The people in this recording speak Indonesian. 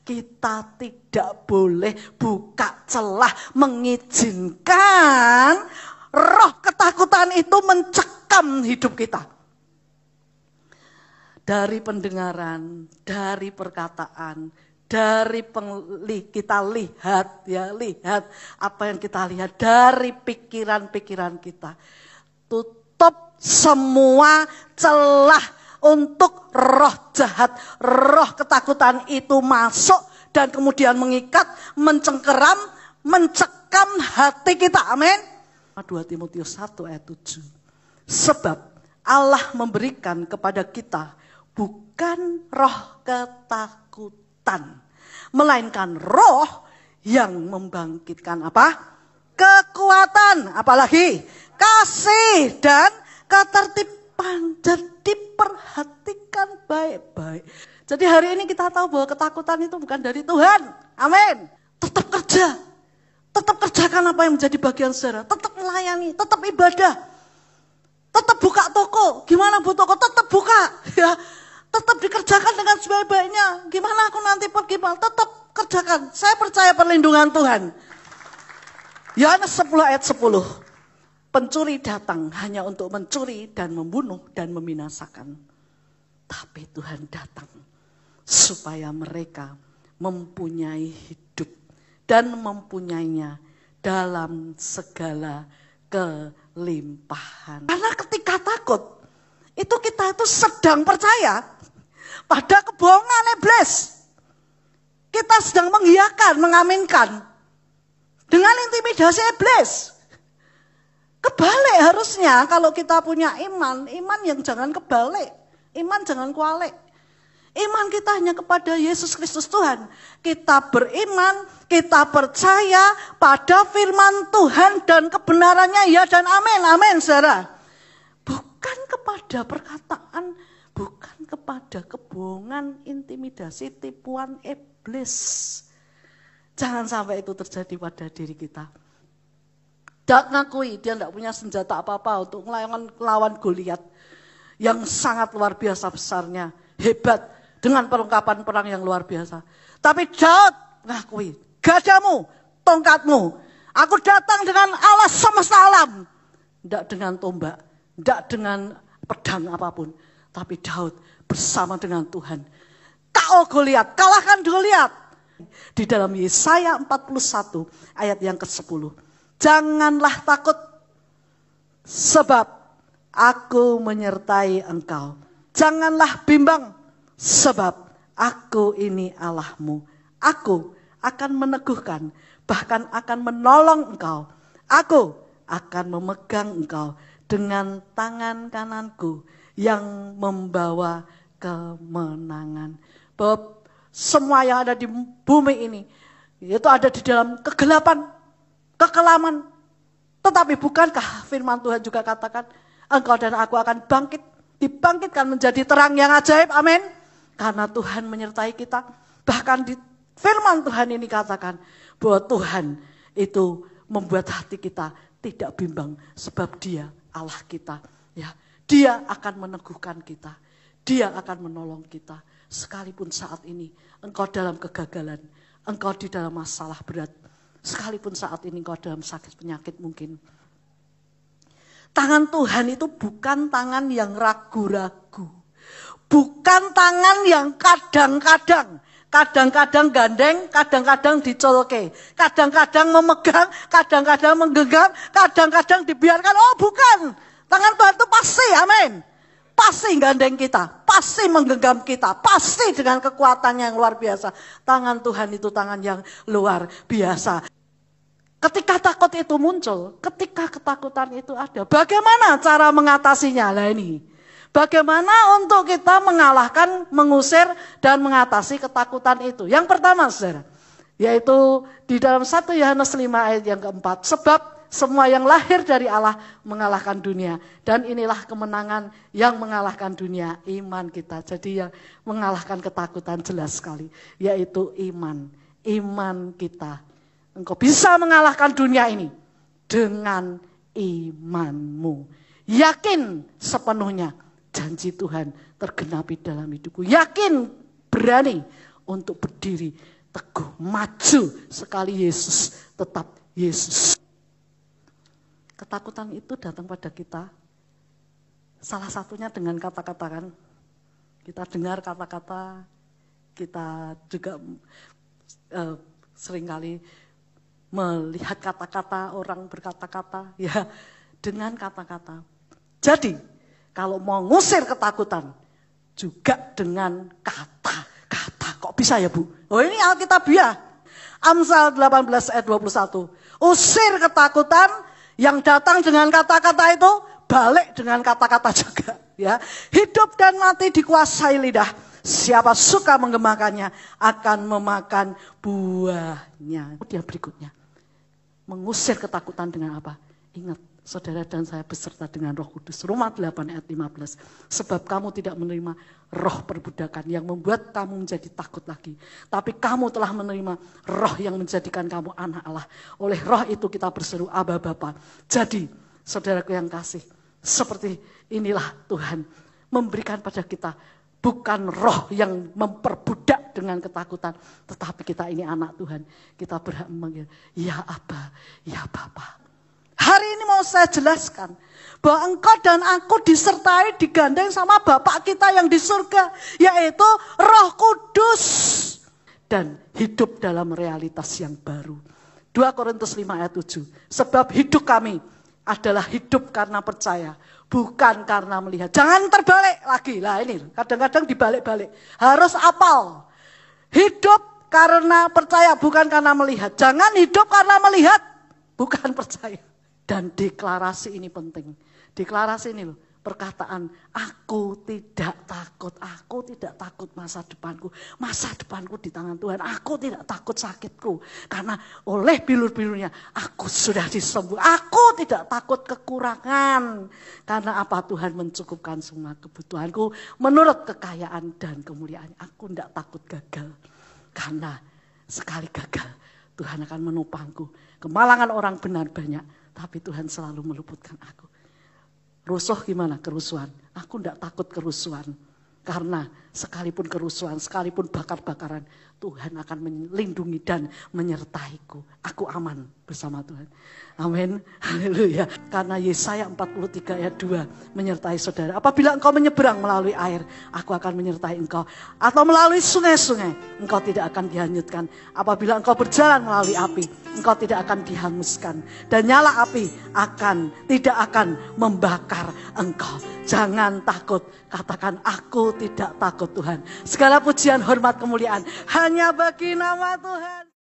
kita tidak boleh buka celah mengizinkan roh ketakutan itu mencekam hidup kita. Dari pendengaran, dari perkataan, dari kita lihat apa yang kita lihat, dari pikiran-pikiran kita. Tutup semua celah untuk roh jahat, roh ketakutan itu masuk dan kemudian mengikat, mencengkeram, mencekam hati kita. Amin. 2 Timotius 1 ayat 7. Sebab Allah memberikan kepada kita bukan roh ketakutan, melainkan roh yang membangkitkan apa? Kekuatan, apalagi kasih dan ketertiban. Jadi perhatikan baik-baik. Jadi hari ini kita tahu bahwa ketakutan itu bukan dari Tuhan. Amin. Tetap kerja. Tetap kerjakan apa yang menjadi bagian saudara. Tetap melayani, tetap ibadah. Tetap buka toko. Gimana bu toko? Tetap buka. Ya. Tetap dikerjakan dengan sebaik-baiknya. Gimana aku nanti pergi? Tetap kerjakan. Saya percaya perlindungan Tuhan. Yohanes 10 ayat 10. Pencuri datang hanya untuk mencuri dan membunuh dan membinasakan. Tapi Tuhan datang supaya mereka mempunyai hidup dan mempunyainya dalam segala kelimpahan. Karena ketika takut, itu kita itu sedang percaya pada kebohongan iblis. Kita sedang mengiyakan, mengaminkan dengan intimidasi iblis. Kebalik harusnya kalau kita punya iman yang jangan kebalik, iman jangan kualik. Iman kita hanya kepada Yesus Kristus Tuhan. Kita beriman, kita percaya pada firman Tuhan dan kebenarannya ya dan amin, amin saudara. Bukan kepada perkataan, bukan kepada kebohongan, intimidasi, tipuan iblis. Jangan sampai itu terjadi pada diri kita. Tidak ngakui dia tidak punya senjata apa-apa untuk melawan Goliat yang sangat luar biasa besarnya, hebat dengan perlengkapan perang yang luar biasa. Tapi Daud ngakui, gadamu, tongkatmu, aku datang dengan Allah semesta alam, tidak dengan tombak, tidak dengan pedang apapun, tapi Daud bersama dengan Tuhan. Kau Goliat, kalahkan Goliat. Di dalam Yesaya 41 ayat yang ke-10. Janganlah takut, sebab aku menyertai engkau. Janganlah bimbang, sebab aku ini Allahmu. Aku akan meneguhkan, bahkan akan menolong engkau. Aku akan memegang engkau dengan tangan kananku yang membawa kemenangan. Bahwa semua yang ada di bumi ini, itu ada di dalam kegelapan, kekelaman. Tetapi bukankah firman Tuhan juga katakan, engkau dan aku akan bangkit, dibangkitkan menjadi terang yang ajaib, amin. Karena Tuhan menyertai kita. Bahkan di firman Tuhan ini katakan, bahwa Tuhan itu membuat hati kita tidak bimbang, sebab Dia Allah kita. Ya, Dia akan meneguhkan kita, Dia akan menolong kita. Sekalipun saat ini engkau dalam kegagalan, engkau di dalam masalah berat, sekalipun saat ini engkau dalam sakit penyakit mungkin. Tangan Tuhan itu bukan tangan yang ragu-ragu. Bukan tangan yang kadang-kadang gandeng, kadang-kadang dicolke, kadang-kadang memegang, kadang-kadang menggenggam, kadang-kadang dibiarkan. Oh bukan, tangan Tuhan itu pasti, amin. Pasti gandeng kita, pasti menggenggam kita, pasti dengan kekuatan yang luar biasa. Tangan Tuhan itu tangan yang luar biasa. Ketika takut itu muncul, ketika ketakutan itu ada, bagaimana cara mengatasinya? Lah ini, bagaimana untuk kita mengalahkan, mengusir, dan mengatasi ketakutan itu? Yang pertama, saudara, yaitu di dalam 1 Yohanes 5 ayat yang keempat. Sebab semua yang lahir dari Allah mengalahkan dunia. Dan inilah kemenangan yang mengalahkan dunia, iman kita. Jadi yang mengalahkan ketakutan jelas sekali, yaitu iman. Iman kita. Engkau bisa mengalahkan dunia ini dengan imanmu. Yakin sepenuhnya janji Tuhan tergenapi dalam hidupku. Yakin berani untuk berdiri teguh, maju sekali Yesus, tetap Yesus. Ketakutan itu datang pada kita, salah satunya dengan kata-kata kan. Kita dengar kata-kata, kita juga seringkali melihat kata-kata, orang berkata-kata, ya dengan kata-kata. Jadi, kalau mau ngusir ketakutan, juga dengan kata-kata. Kok bisa ya Bu? Oh ini Alkitabiah. Amsal 18 ayat 21. Usir ketakutan, yang datang dengan kata-kata itu, balik dengan kata-kata juga. Ya, hidup dan mati dikuasai lidah. Siapa suka menggemakannya akan memakan buahnya. Kemudian berikutnya, mengusir ketakutan dengan apa? Ingat, saudara dan saya beserta dengan Roh Kudus. Roma 8 ayat 15. Sebab kamu tidak menerima roh perbudakan yang membuat kamu menjadi takut lagi. Tapi kamu telah menerima roh yang menjadikan kamu anak Allah. Oleh roh itu kita berseru, Aba Bapa. Jadi, saudaraku yang kasih, seperti inilah Tuhan memberikan pada kita bukan roh yang memperbudak dengan ketakutan, tetapi kita ini anak Tuhan. Kita berhak memanggil, ya Aba, ya Bapa. Hari ini mau saya jelaskan bahwa engkau dan aku disertai, digandeng sama Bapak kita yang di surga, yaitu Roh Kudus, dan hidup dalam realitas yang baru. 2 Korintus 5 ayat 7. Sebab hidup kami adalah hidup karena percaya, bukan karena melihat. Jangan terbalik lagi. Lah ini kadang-kadang dibalik-balik. Harus apal. Hidup karena percaya, bukan karena melihat. Jangan hidup karena melihat, bukan percaya. Dan deklarasi ini penting. Deklarasi ini loh, perkataan aku tidak takut masa depanku. Masa depanku di tangan Tuhan. Aku tidak takut sakitku. Karena oleh bilur-bilurnya aku sudah disembuh. Aku tidak takut kekurangan. Karena apa? Tuhan mencukupkan semua kebutuhanku menurut kekayaan dan kemuliaannya. Aku tidak takut gagal. Karena sekali gagal Tuhan akan menopangku. Kemalangan orang benar banyak. Tapi Tuhan selalu meluputkan aku. Rusuh gimana? Kerusuhan. Aku tidak takut kerusuhan. Karena sekalipun kerusuhan, sekalipun bakar-bakaran, Tuhan akan melindungi dan menyertaiku. Aku aman bersama Tuhan. Amin. Haleluya. Karena Yesaya 43 ayat 2 menyertai saudara. Apabila engkau menyeberang melalui air, aku akan menyertai engkau. Atau melalui sungai-sungai, engkau tidak akan dihanyutkan. Apabila engkau berjalan melalui api, engkau tidak akan dihanguskan. Dan nyala api tidak akan membakar engkau. Jangan takut. Katakan, aku tidak takut Tuhan. Segala pujian, hormat, kemuliaan hanya bagi nama Tuhan.